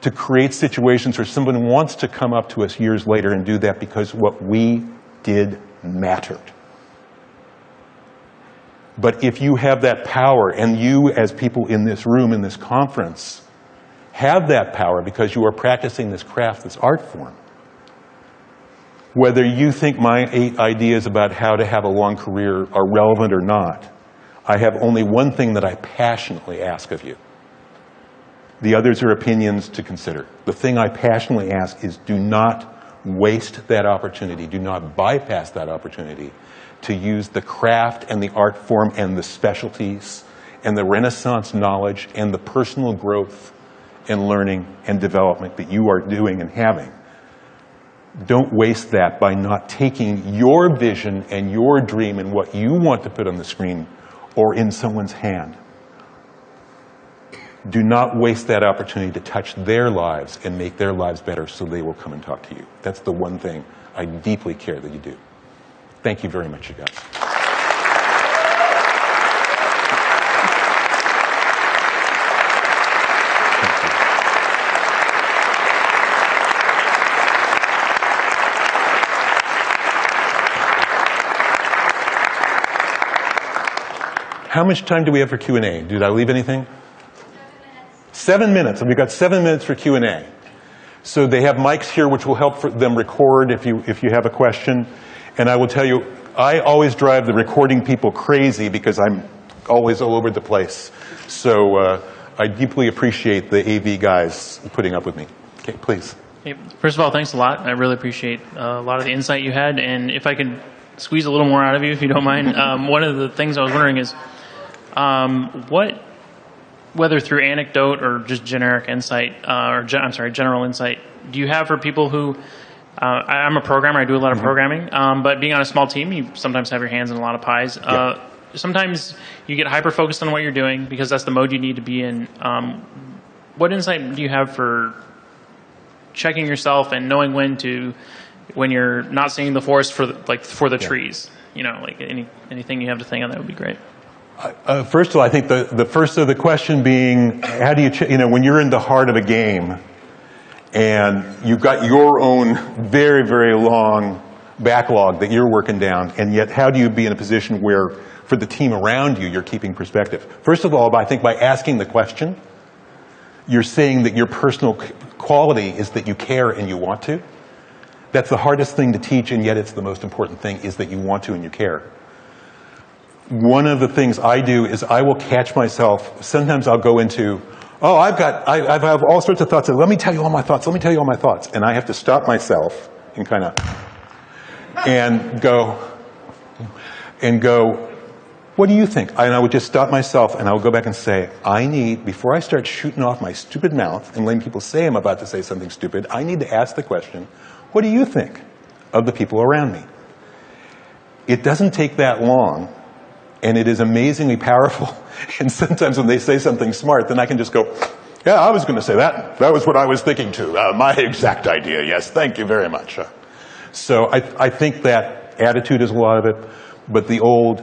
to create situations where someone wants to come up to us years later and do that because what we did mattered. But if you have that power, and you as people in this room, in this conference, have that power because you are practicing this craft, this art form, whether you think my 8 ideas about how to have a long career are relevant or not, I have only one thing that I passionately ask of you. The others are opinions to consider. The thing I passionately ask is do not waste that opportunity. Do not bypass that opportunity to use the craft and the art form and the specialties and the Renaissance knowledge and the personal growth and learning and development that you are doing and having. Don't waste that by not taking your vision and your dream and what you want to put on the screen or in someone's hand. Do not waste that opportunity to touch their lives and make their lives better so they will come and talk to you. That's the one thing I deeply care that you do. Thank you very much, you guys. How much time do we have for Q&A? Did I leave anything? 7 minutes. And we've got 7 minutes for Q&A. So they have mics here which will help for them record if you have a question. And I will tell you, I always drive the recording people crazy because I'm always all over the place. So I deeply appreciate the AV guys putting up with me. Okay, please. Hey, first of all, thanks a lot. I really appreciate a lot of the insight you had. And if I could squeeze a little more out of you, if you don't mind, one of the things I was wondering is whether through anecdote or just generic insight, general insight, do you have for people who, I'm a programmer, I do a lot of programming, but being on a small team, you sometimes have your hands in a lot of pies. Sometimes you get hyper-focused on what you're doing because that's the mode you need to be in. What insight do you have for checking yourself and knowing when you're not seeing the forest for the trees? like anything you have to think on that would be great. First of all, I think the first of the question being, how do you, when you're in the heart of a game and you've got your own very, very long backlog that you're working down, and yet how do you be in a position where for the team around you, you're keeping perspective? First of all, I think by asking the question, you're saying that your personal quality is that you care and you want to. That's the hardest thing to teach, and yet it's the most important thing, is that you want to and you care. One of the things I do is I will catch myself, sometimes I'll go into, I have all sorts of thoughts, let me tell you all my thoughts, and I have to stop myself and kind of, and go, what do you think? And I would just stop myself and I would go back and say, before I start shooting off my stupid mouth and letting people say I'm about to say something stupid, I need to ask the question, what do you think of the people around me? It doesn't take that long, and it is amazingly powerful. And sometimes when they say something smart, then I can just go, yeah, I was going to say that. That was what I was thinking too. My exact idea, yes, thank you very much. So I think that attitude is a lot of it, but the old,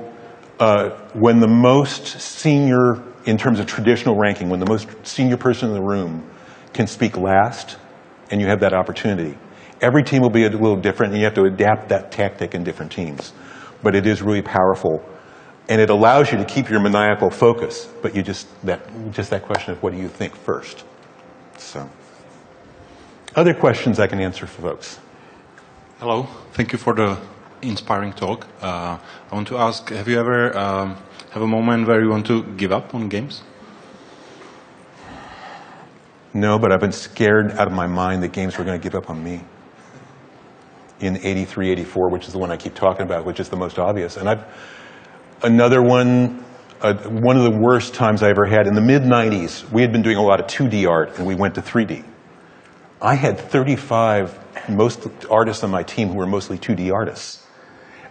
when the most senior, in terms of traditional ranking, when the most senior person in the room can speak last, and you have that opportunity, every team will be a little different, and you have to adapt that tactic in different teams. But it is really powerful, and it allows you to keep your maniacal focus, but you just that question of what do you think first. So, other questions I can answer for folks. Hello, thank you for the inspiring talk. I want to ask, have you ever have a moment where you want to give up on games? No, but I've been scared out of my mind that games were going to give up on me. In 83, 84, which is the one I keep talking about, which is the most obvious. And another one, one of the worst times I ever had, in the mid-90s, we had been doing a lot of 2D art, and we went to 3D. I had 35 most artists on my team who were mostly 2D artists.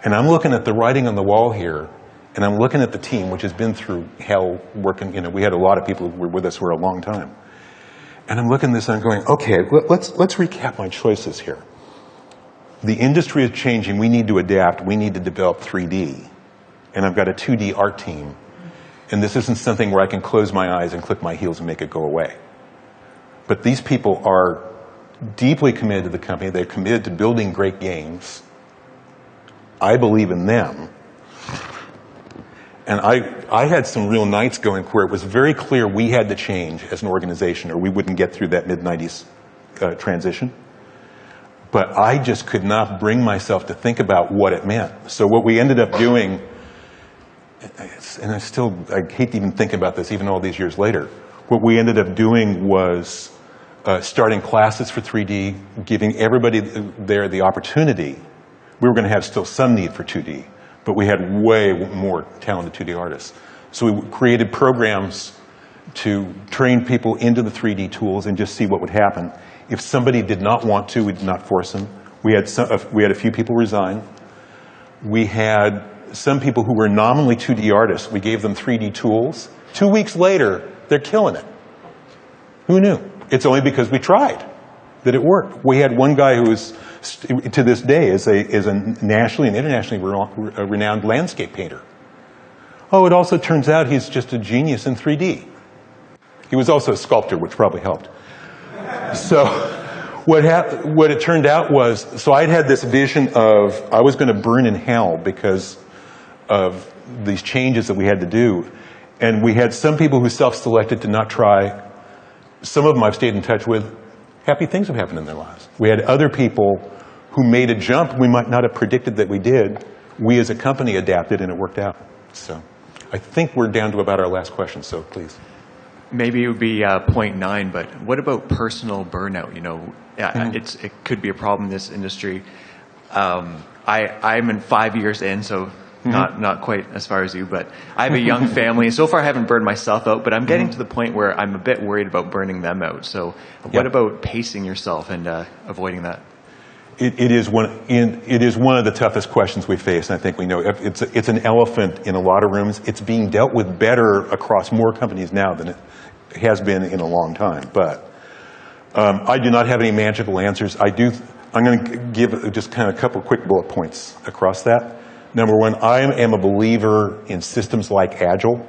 And I'm looking at the writing on the wall here, and I'm looking at the team, which has been through hell working, we had a lot of people who were with us for a long time. And I'm looking at this and I'm going, okay, let's recap my choices here. The industry is changing, we need to adapt, we need to develop 3D. And I've got a 2D art team. And this isn't something where I can close my eyes and click my heels and make it go away. But these people are deeply committed to the company, they're committed to building great games. I believe in them. And I had some real nights going where it was very clear we had to change as an organization or we wouldn't get through that mid-90s transition. But I just could not bring myself to think about what it meant. So what we ended up doing, and I hate to even think about this even all these years later, what we ended up doing was starting classes for 3D, giving everybody there the opportunity. We were going to have still some need for 2D, but we had way more talented 2D artists. So we created programs to train people into the 3D tools and just see what would happen. If somebody did not want to, we did not force them. We had a few people resign. We had some people who were nominally 2D artists. We gave them 3D tools. 2 weeks later, they're killing it. Who knew? It's only because we tried that it worked. We had one guy who is, to this day, is a nationally and internationally renowned landscape painter. Oh, it also turns out he's just a genius in 3D. He was also a sculptor, which probably helped. So what it turned out was, so I'd had this vision of I was going to burn in hell because of these changes that we had to do. And we had some people who self-selected to not try. Some of them I've stayed in touch with. Happy things have happened in their lives. We had other people who made a jump we might not have predicted that we did. We as a company adapted and it worked out. So I think we're down to about our last question, so please. Maybe it would be 0.9, but what about personal burnout? It could be a problem in this industry. I'm in 5 years in, so not quite as far as you, but I have a young family, and so far I haven't burned myself out, but I'm getting to the point where I'm a bit worried about burning them out. So what about pacing yourself and avoiding that? It is one of the toughest questions we face, and I think we know. It's an elephant in a lot of rooms. It's being dealt with better across more companies now than it has been in a long time. But I do not have any magical answers. I'm going to give just kind of a couple quick bullet points across that. Number one, I am a believer in systems like Agile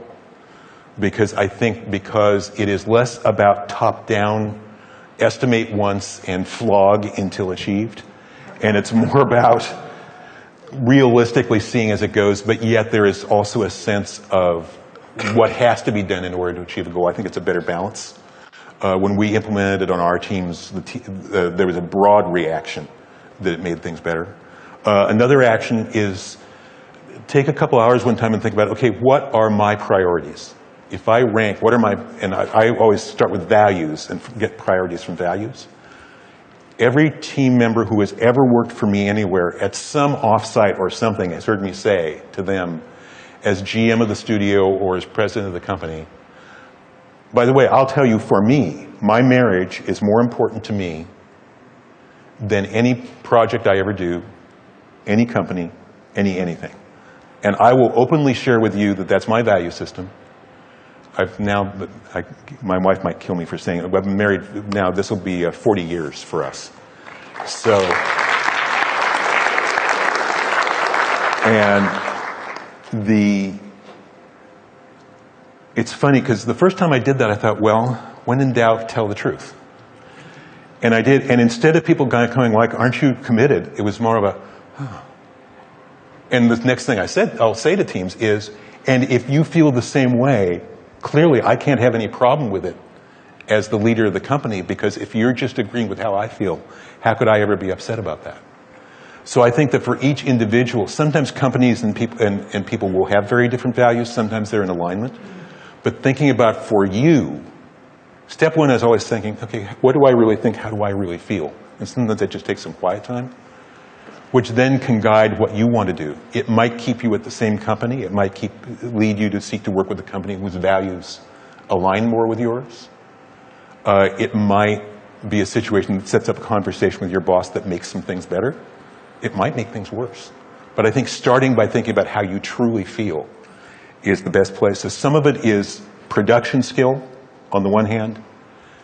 because I think because it is less about top-down, estimate once and flog until achieved, and it's more about realistically seeing as it goes, but yet there is also a sense of what has to be done in order to achieve a goal. I think it's a better balance. When we implemented it on our teams, there was a broad reaction that it made things better. Another action is take a couple hours one time and think about, okay, what are my priorities? If I rank, what are my, and I always start with values and get priorities from values. Every team member who has ever worked for me anywhere at some offsite or something has heard me say to them as GM of the studio or as president of the company, by the way, I'll tell you, for me, my marriage is more important to me than any project I ever do, any company, anything. And I will openly share with you that that's my value system. My wife might kill me for saying it, but I've been married now, this will be 40 years for us. So, and it's funny because the first time I did that, I thought, well, when in doubt, tell the truth. And I did, and instead of people coming like, aren't you committed? It was more of a, oh. And the next thing I'll say to teams is, and if you feel the same way, clearly I can't have any problem with it as the leader of the company, because if you're just agreeing with how I feel, how could I ever be upset about that? So I think that for each individual, sometimes companies and people will have very different values, sometimes they're in alignment, but thinking about for you, step one is always thinking, okay, what do I really think, how do I really feel? And sometimes that just takes some quiet time, which then can guide what you want to do. It might keep you at the same company. It might lead you to seek to work with a company whose values align more with yours. It might be a situation that sets up a conversation with your boss that makes some things better. It might make things worse. But I think starting by thinking about how you truly feel is the best place. So some of it is production skill on the one hand.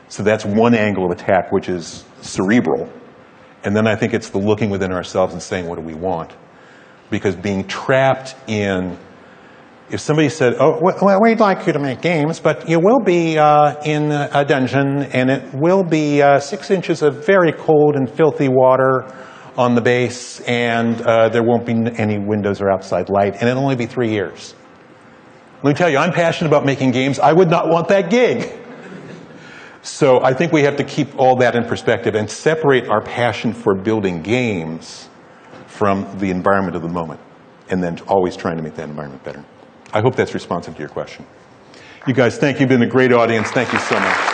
So that's one angle of attack, which is cerebral. And then I think it's the looking within ourselves and saying, what do we want? Because being trapped in, if somebody said, oh, well, we'd like you to make games, but you will be in a dungeon, and it will be 6 inches of very cold and filthy water on the base, and there won't be any windows or outside light, and it'll only be 3 years. Let me tell you, I'm passionate about making games. I would not want that gig. So I think we have to keep all that in perspective and separate our passion for building games from the environment of the moment, and then always trying to make that environment better. I hope that's responsive to your question. You guys, thank you. You've been a great audience. Thank you so much.